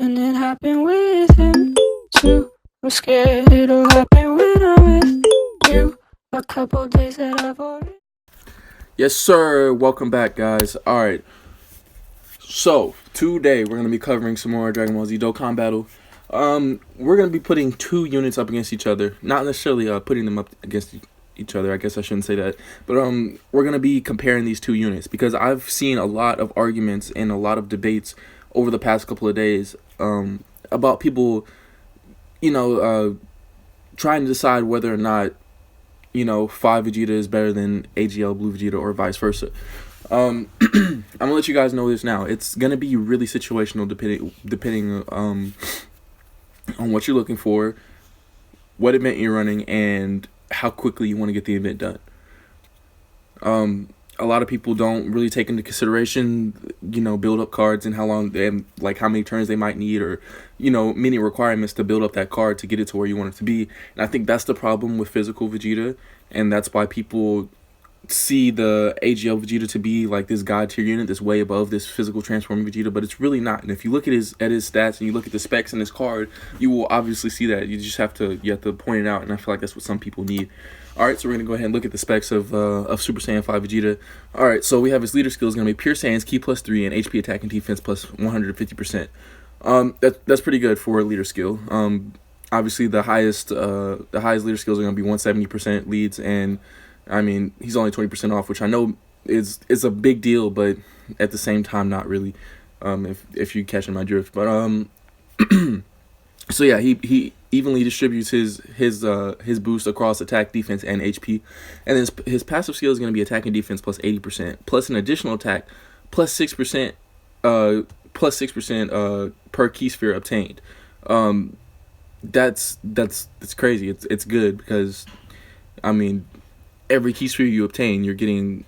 and it happened with him too. I'm scared it'll happen when I'm with you. A couple days that I've already. Yes, sir. Welcome back, guys. All right. So today we're gonna be covering some more Dragon Ball Z Dokkan battle. We're gonna be putting two units up against each other, not necessarily putting them up against each other. I guess I shouldn't say that, but we're gonna be comparing these two units because I've seen a lot of arguments and a lot of debates over the past couple of days about people, trying to decide whether or not 5 Vegeta is better than AGL Blue Vegeta or vice versa. I'm gonna let you guys know this now. It's gonna be really situational depending on what you're looking for, what event you're running, and how quickly you want to get the event done. A lot of people don't really take into consideration, build up cards and how long and like how many turns they might need, or many requirements to build up that card to get it to where you want it to be. And I think that's the problem with physical Vegeta, and that's why people see the AGL Vegeta to be like this god tier unit that's way above this physical transforming Vegeta, but it's really not. And if you look at his stats and you look at the specs in his card, you will obviously see that. You have to point it out, and I feel like that's what some people need. Alright, so we're gonna go ahead and look at the specs of Super Saiyan 5 Vegeta. Alright, so we have his leader skill is gonna be Pure Saiyan's Ki plus 3 and HP attack and defense plus 150%. That's pretty good for a leader skill. Obviously the highest leader skills are gonna be 170% leads, and I mean, he's only 20% off, which I know is a big deal, but at the same time, not really. If you catching my drift, but so yeah, he evenly distributes his boost across attack, defense, and HP, and then his passive skill is going to be attack and defense plus 80%, plus an additional attack plus 6%, per key sphere obtained. That's crazy. It's good because, I mean, every key sphere you obtain, you're getting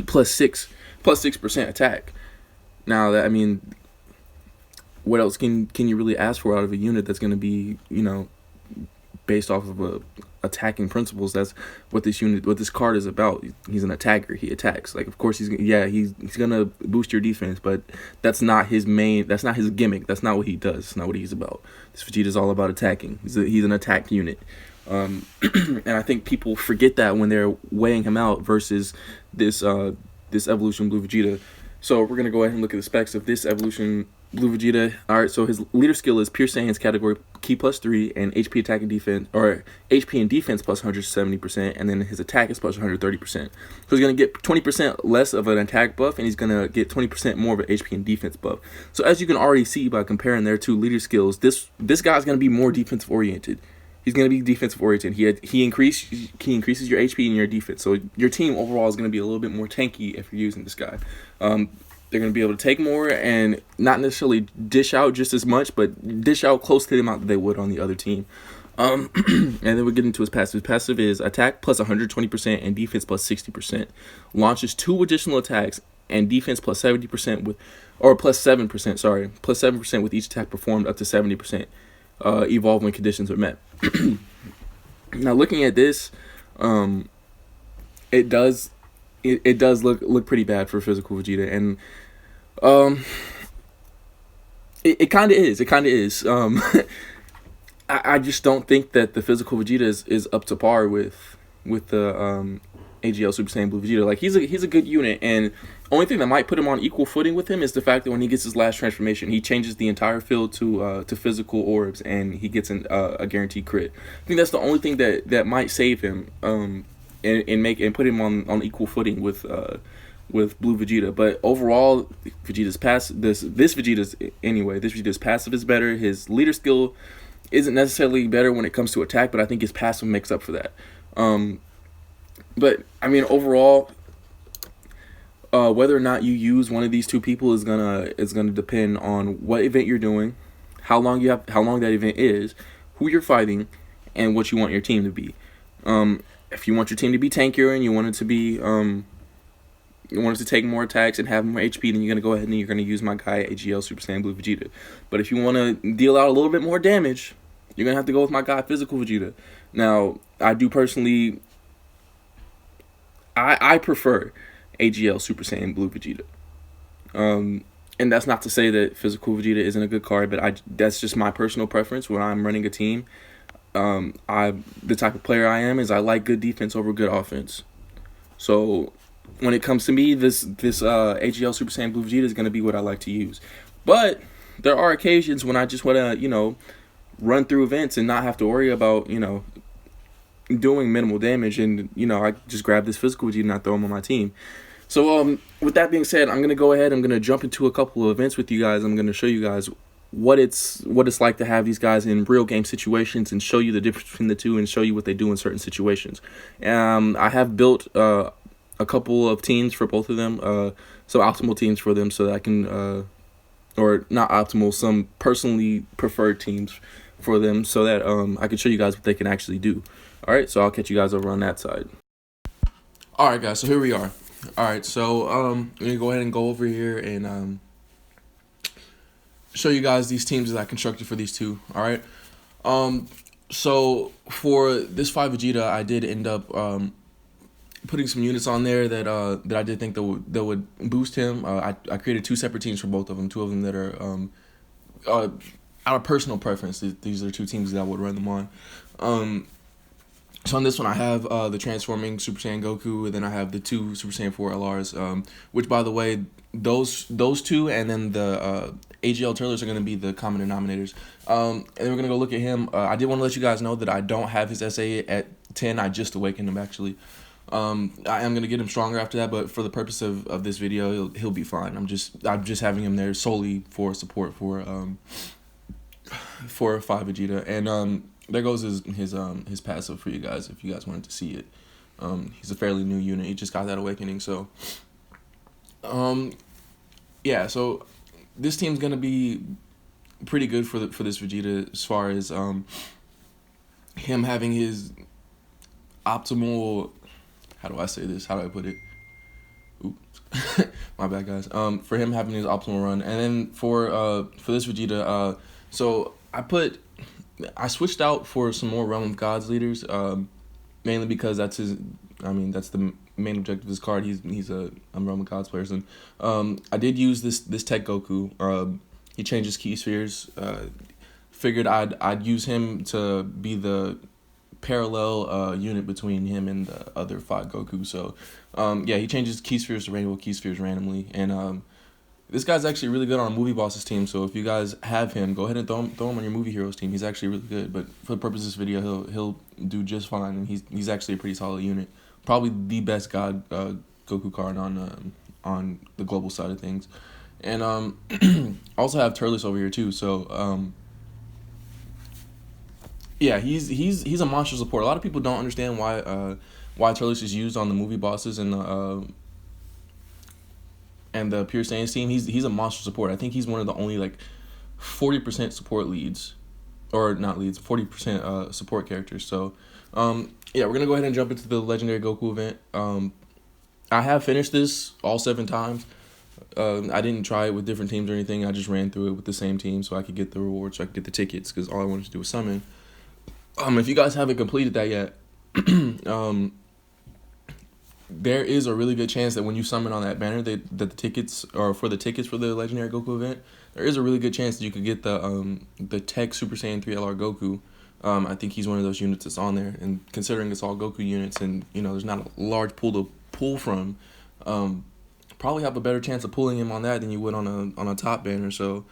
plus 6% attack. Now that, I mean, what else can you really ask for out of a unit that's going to be based off of attacking principles? That's what this card is about. He's an attacker. He attacks. Like, of course he's gonna boost your defense, but that's not his gimmick. That's not what he does. It's not what he's about. This Vegeta's all about attacking. He's an attack unit. And I think people forget that when they're weighing him out versus this evolution Blue Vegeta. So we're gonna go ahead and look at the specs of this evolution Blue Vegeta. Alright, so his leader skill is Pure Saiyan's category Ki plus 3 and HP attack and defense, or HP and defense plus 170%, and then his attack is plus 130%. So he's gonna get 20% less of an attack buff, and he's gonna get 20% more of an HP and defense buff. So as you can already see by comparing their two leader skills, this guy's gonna be more defensive oriented. He's going to be defensive oriented. He increases your HP and your defense. So your team overall is going to be a little bit more tanky if you're using this guy. They're going to be able to take more and not necessarily dish out just as much, but dish out close to the amount that they would on the other team. And then we get into his passive. His passive is attack plus 120% and defense plus 60%. Launches 2 additional attacks and defense plus 70% plus 7% with each attack performed up to 70%. Evolve when conditions are met. Now, looking at this, it does look pretty bad for physical Vegeta, and it kind of is. I just don't think that the physical Vegeta is up to par with the AGL Super Saiyan Blue Vegeta. Like, he's a good unit, and only thing that might put him on equal footing with him is the fact that when he gets his last transformation, he changes the entire field to physical orbs, and he gets a guaranteed crit. I think that's the only thing that might save him and put him on equal footing with Blue Vegeta. But overall, Vegeta's this Vegeta's passive is better. His leader skill isn't necessarily better when it comes to attack, but I think his passive makes up for that. But I mean, overall, whether or not you use one of these two people is gonna depend on what event you're doing, how long that event is, who you're fighting, and what you want your team to be. If you want your team to be tankier and you want it to be you want it to take more attacks and have more HP, then you're gonna go ahead and you're gonna use my guy AGL Super Saiyan Blue Vegeta. But if you want to deal out a little bit more damage, you're gonna have to go with my guy Physical Vegeta. Now, I do personally, I prefer AGL Super Saiyan Blue Vegeta. And and that's not to say that physical Vegeta isn't a good card, but that's just my personal preference when I'm running a team. The type of player I am is I like good defense over good offense. So when it comes to me, this AGL Super Saiyan Blue Vegeta is going to be what I like to use. But there are occasions when I just want to, run through events and not have to worry about, doing minimal damage. And, I just grab this physical Vegeta and I throw him on my team. So with that being said, I'm going to go ahead. I'm going to jump into a couple of events with you guys. I'm going to show you guys what it's like to have these guys in real game situations and show you the difference between the two and show you what they do in certain situations. I have built a couple of teams for both of them, some optimal teams for them, so that I can, or not optimal, some personally preferred teams for them, so that I can show you guys what they can actually do. All right, so I'll catch you guys over on that side. All right, guys, so here we are. All right, so I'm gonna go ahead and go over here and show you guys these teams that I constructed for these two. All right, so for this 5 Vegeta, I did end up putting some units on there that I did think that would boost him. I created 2 separate teams for both of them. 2 of them that are out of personal preference. These are 2 teams that I would run them on. So on this one, I have the transforming Super Saiyan Goku, and then I have the 2 Super Saiyan 4 LRs, which, by the way, those 2 and then the AGL Turles are going to be the common denominators. And then we're going to go look at him. I did want to let you guys know that I don't have his SA at 10. I just awakened him, actually. I am going to get him stronger after that, but for the purpose of this video, he'll be fine. I'm just having him there solely for support for 5 Vegeta. And there goes his passive for you guys if you guys wanted to see it. He's a fairly new unit. He just got that awakening, so yeah. So this team's gonna be pretty good for this Vegeta as far as him having his optimal. How do I say this? How do I put it? Oops, my bad, guys. For him having his optimal run, and then for this Vegeta, so I switched out for some more Realm of Gods leaders, mainly because that's the main objective of his card. He's a Realm of Gods person. I did use this Tech Goku. He changes key spheres. Figured I'd use him to be the parallel unit between him and the other 5 Goku. So yeah, he changes key spheres to rainbow key spheres randomly, and this guy's actually really good on a movie bosses team, so if you guys have him, go ahead and throw him on your movie heroes team. He's actually really good, but for the purpose of this video, he'll do just fine, and he's actually a pretty solid unit. Probably the best God Goku card on the global side of things. And also have Turles over here too, so yeah, he's a monster support. A lot of people don't understand why Turles is used on the movie bosses and the Pure Saiyans team. He's a monster support. I think he's one of the only 40% support leads, or not leads, 40% support characters. So yeah, we're gonna go ahead and jump into the Legendary Goku event. I have finished this all 7 times. I didn't try it with different teams or anything. I just ran through it with the same team so I could get the rewards, so I could get the tickets, because all I wanted to do was summon. If you guys haven't completed that yet, there is a really good chance that when you summon on that banner that the tickets, or for the tickets for the Legendary Goku event, there is a really good chance that you could get the Tech Super Saiyan 3 LR Goku. I think he's one of those units that's on there, and considering it's all Goku units and there's not a large pool to pull from, probably have a better chance of pulling him on that than you would on a top banner. So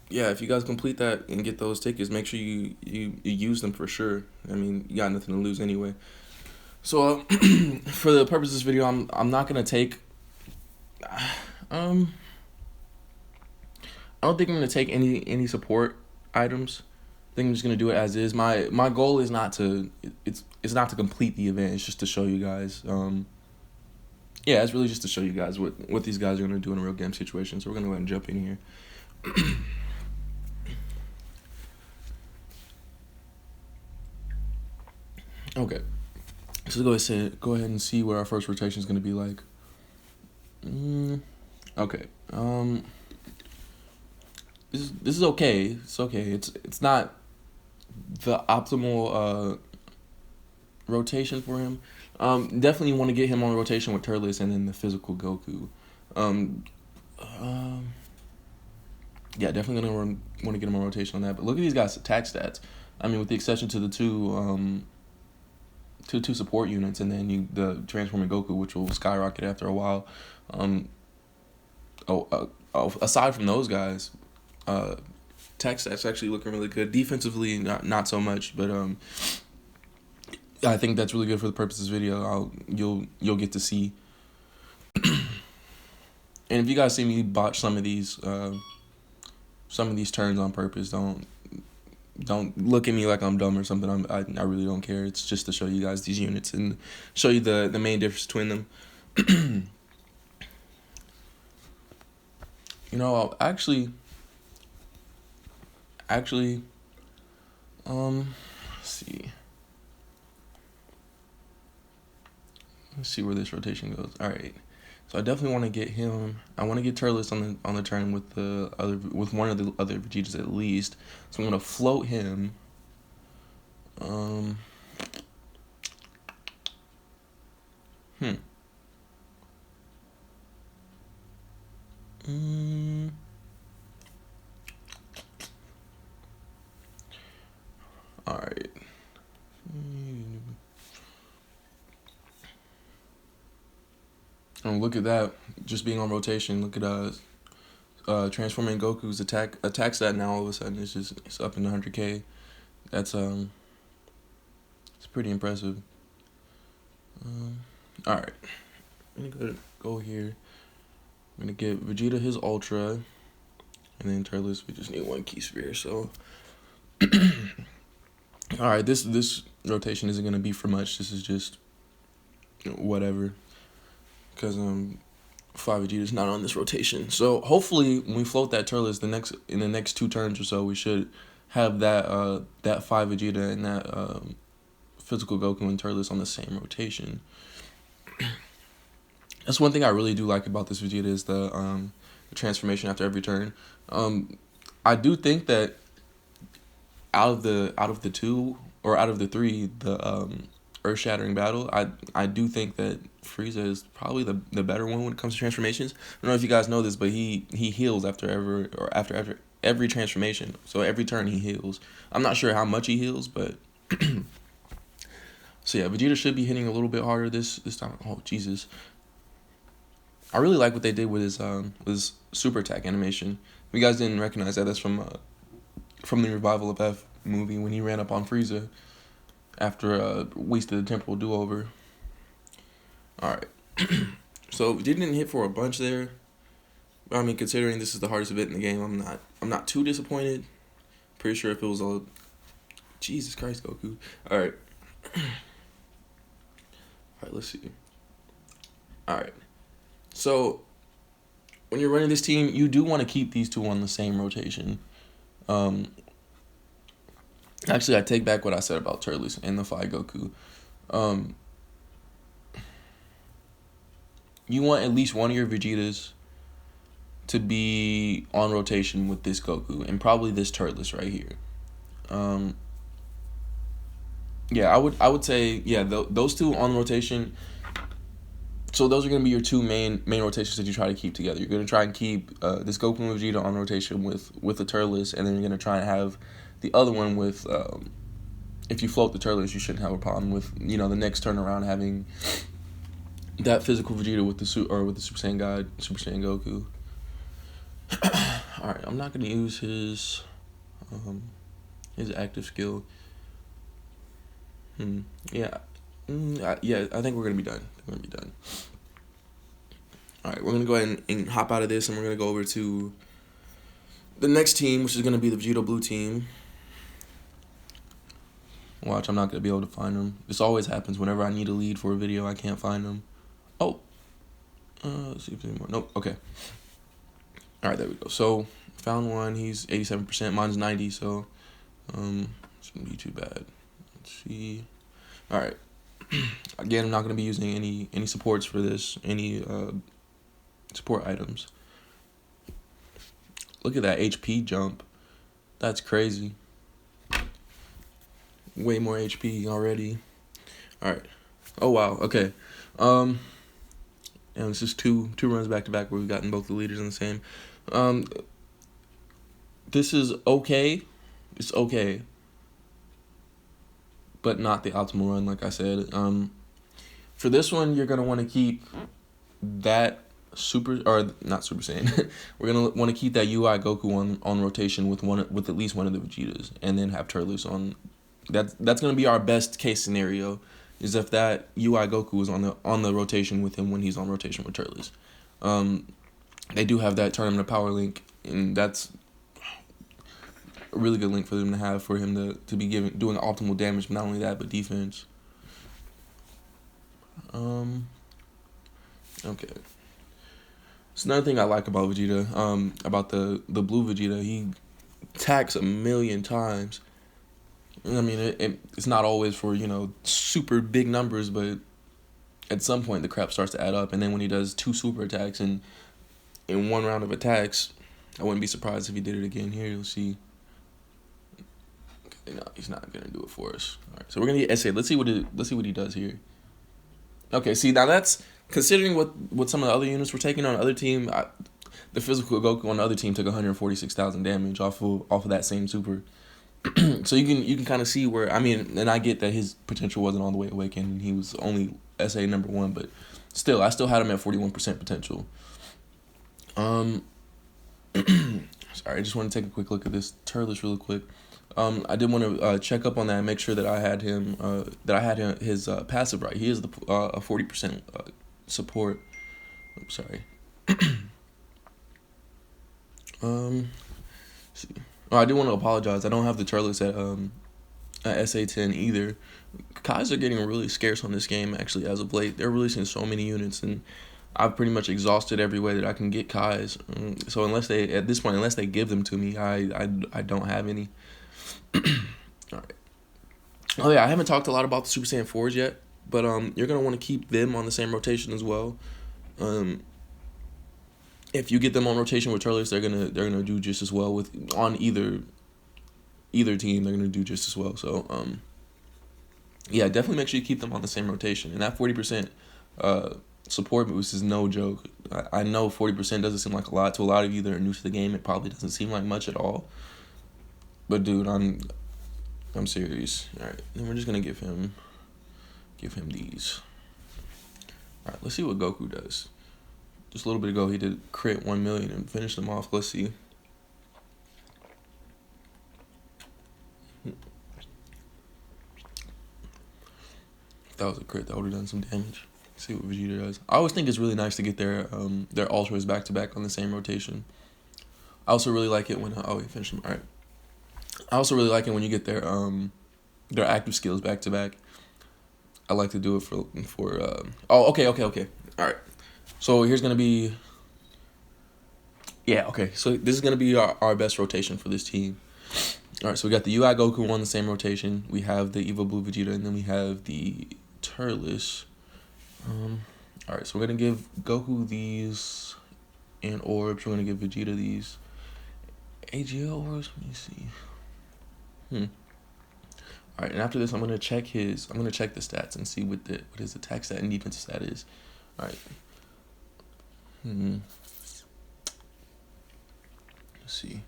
yeah, if you guys complete that and get those tickets, make sure you use them for sure. I mean, you got nothing to lose anyway. So for the purpose of this video, I'm not gonna take I don't think I'm gonna take any support items. I think I'm just gonna do it as is. My goal is not to it's not to complete the event. It's just to show you guys. Yeah, it's really just to show you guys what these guys are gonna do in a real game situation. So we're gonna go ahead and jump in here. Okay. So go ahead and see what our first rotation is going to be like. Okay. This is okay. It's okay. It's not the optimal rotation for him. Definitely want to get him on rotation with Turles and then the physical Goku. Yeah, definitely gonna want to get him a rotation on that. But look at these guys' attack stats. I mean, with the exception to the two support units, and then the transforming Goku, which will skyrocket after a while. Aside from those guys, attack stats actually looking really good. Defensively, not so much, but I think that's really good for the purpose of this video. You'll get to see. And if you guys see me botch some of these turns on purpose, don't look at me like I'm dumb or something. I really don't care. It's just to show you guys these units and show you the main difference between them. You know, actually, let's see. Let's see where this rotation goes. All right. So I definitely want to get him. I want to get Turles on the turn with one of the other Vegetas at least. So I'm gonna float him. All right. And look at that, just being on rotation. Look at transforming Goku's attack stat now all of a sudden it's up in 100K. That's it's pretty impressive. All right, I'm gonna go here. I'm gonna get Vegeta his Ultra, and then Turles. We just need one key sphere. So, all right, this rotation isn't gonna be for much. This is just whatever. Because 5 Vegeta's not on this rotation. So hopefully when we float that Turles in the next 2 turns or so, we should have that 5 Vegeta and that physical Goku and Turles on the same rotation. That's one thing I really do like about this Vegeta is the transformation after every turn. I do think that out of the 2 or out of the 3, the earth-shattering battle, I do think that Frieza is probably the better one when it comes to transformations. I don't know if you guys know this, but he heals after every transformation. So every turn he heals. I'm not sure how much he heals, but so yeah, Vegeta should be hitting a little bit harder this time. Oh Jesus! I really like what they did with his super attack animation. If you guys didn't recognize that, that's from the Revival of F movie when he ran up on Frieza after wasted the temporal do-over. Alright. So didn't hit for a bunch there. I mean, considering this is the hardest bit in the game, I'm not too disappointed. Pretty sure if it was a Jesus Christ, Goku. Alright. Alright, let's see. Alright. So when you're running this team, you do want to keep these 2 on the same rotation. Actually, I take back what I said about Turles and the 5 Goku. You want at least one of your Vegetas to be on rotation with this Goku and probably this Turles right here. Yeah, I would say those 2 on rotation. So those are gonna be your 2 main rotations that you try to keep together. You're gonna try and keep this Goku and Vegeta on rotation with the Turles, and then you're gonna try and have the other one with. If you float the Turles, you shouldn't have a problem with the next turn around having that physical Vegeta with the Super Saiyan God, Super Saiyan Goku. All right, I'm not gonna use his active skill. Yeah, I think we're gonna be done. All right, we're gonna go ahead and hop out of this, and we're gonna go over to the next team, which is gonna be the Vegeta Blue team. Watch, I'm not gonna be able to find them. This always happens whenever I need a lead for a video. I can't find them. Oh, let's see if there's any more. Nope. Okay. All right, there we go. So found one. He's 87%. Mine's 90. So it's gonna be too bad. Let's see. All right. Again, I'm not gonna be using any supports for this. Any support items. Look at that HP jump. That's crazy. Way more HP already. All right. Oh wow. Okay. And it's just two runs back to back where we've gotten both the leaders in the same. This is okay. It's okay, but not the optimal run, like I said. For this one, you're gonna want to keep that super, or not Super Saiyan. We're gonna want to keep that UI Goku on rotation with at least one of the Vegetas, and then have Turles on. That's gonna be our best case scenario, is if that UI Goku is on the rotation with him when he's on rotation with Turles. They do have that Tournament of Power link, and that's a really good link for them to have, for him to be doing optimal damage, but not only that, but defense. Okay. So another thing I like about Vegeta, about the blue Vegeta, he attacks 1,000,000 times. I mean, it's not always for, super big numbers, but at some point the crap starts to add up. And then when he does 2 super attacks in one round of attacks, I wouldn't be surprised if he did it again here. You'll see. Okay, no, he's not gonna do it for us. All right, so we're gonna get SA. Let's see what he does here. Okay, see, now that's considering what some of the other units were taking on the other team. The physical Goku on the other team took 146,000 damage off of that same super. So you can kind of see where, I mean, and I get that his potential wasn't all the way awakened, and he was only SA number 1, but still, I still had him at 41% potential. Sorry, I just want to take a quick look at this Turles real quick. I did want to check up on that and make sure that I had his passive right. He is a 40% support. I'm sorry. See. Oh, I do want to apologize. I don't have the Turles at SA10 either. Kais are getting really scarce on this game, actually, as of late. They're releasing so many units, and I've pretty much exhausted every way that I can get Kais. So unless they give them to me, I don't have any. All right. Oh yeah, I haven't talked a lot about the Super Saiyan 4s yet, but you're gonna want to keep them on the same rotation as well. If you get them on rotation with Turles, they're gonna do just as well on either team. They're gonna do just as well. So yeah, definitely make sure you keep them on the same rotation. And that 40% support boost is no joke. I know 40% doesn't seem like a lot to a lot of you that are new to the game. It probably doesn't seem like much at all. But dude, I'm serious. All right, then we're just gonna give him these. All right, let's see what Goku does. Just a little bit ago, he did crit 1,000,000 and finished them off. Let's see. If that was a crit, that would have done some damage. Let's see what Vegeta does. I always think it's really nice to get their ultras back to back on the same rotation. I also really like it when he finished them. All right. I also really like it when you get their active skills back to back. I like to do it for okay. All right. So here's gonna be, yeah, okay. So this is gonna be our best rotation for this team. All right. So we got the UI Goku on the same rotation. We have the Evo Blue Vegeta, and then we have the Turles. All right. So we're gonna give Goku these and orbs. We're gonna give Vegeta these AGL orbs. Let me see. All right, and after this, I'm gonna check the stats and see what his attack stat and defensive stat is. All right. Let's see.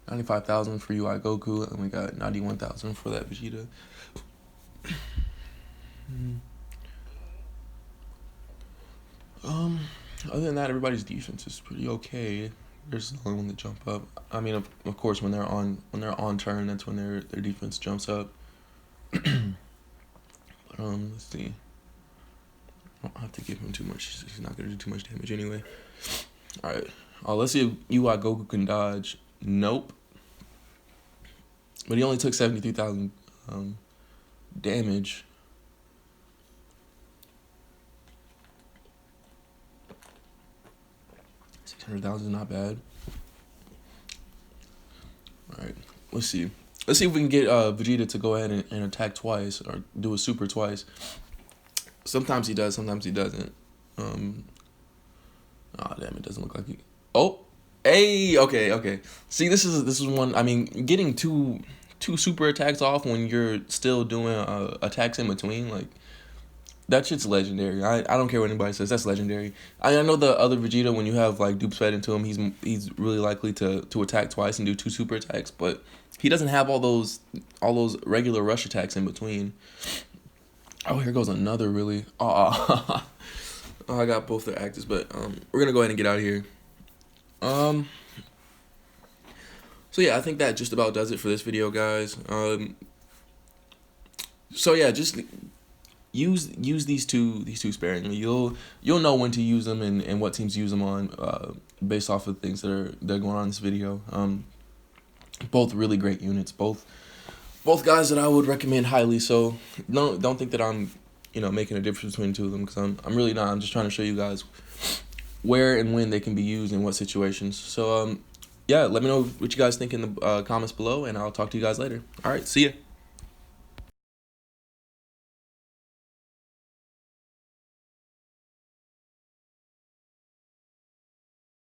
95,000 for UI Goku, and we got 91,000 for that Vegeta. Other than that, everybody's defense is pretty okay. There's the only one that jump up. I mean, of course, when they're on turn, that's when their defense jumps up. But let's see. I don't have to give him too much. He's not gonna do too much damage anyway. All right. Let's see if UI Goku can dodge. Nope. But he only took 73,000 damage. 600,000 is not bad. All right. Let's see. Let's see if we can get Vegeta to go ahead and attack twice or do a super twice. Sometimes he does, sometimes he doesn't. Damn, it doesn't look like he. Oh, hey, okay. See, this is one. I mean, getting two super attacks off when you're still doing attacks in between, like, That shit's legendary. I don't care what anybody says. That's legendary. I know the other Vegeta, when you have like dupes fed into him, he's really likely to attack twice and do 2 super attacks, but he doesn't have all those regular rush attacks in between. Oh, here goes another really. Oh, I got both their actors, but we're gonna go ahead and get out of here. So yeah, I think that just about does it for this video, guys. So yeah, just use these two sparingly. You'll know when to use them and what teams use them on, based off of things that are going on in this video. Both really great units. Both guys that I would recommend highly. So don't think that I'm making a difference between the two of them, because I'm really not. I'm just trying to show you guys where and when they can be used in what situations. So yeah, let me know what you guys think in the comments below, and I'll talk to you guys later. All right, see ya.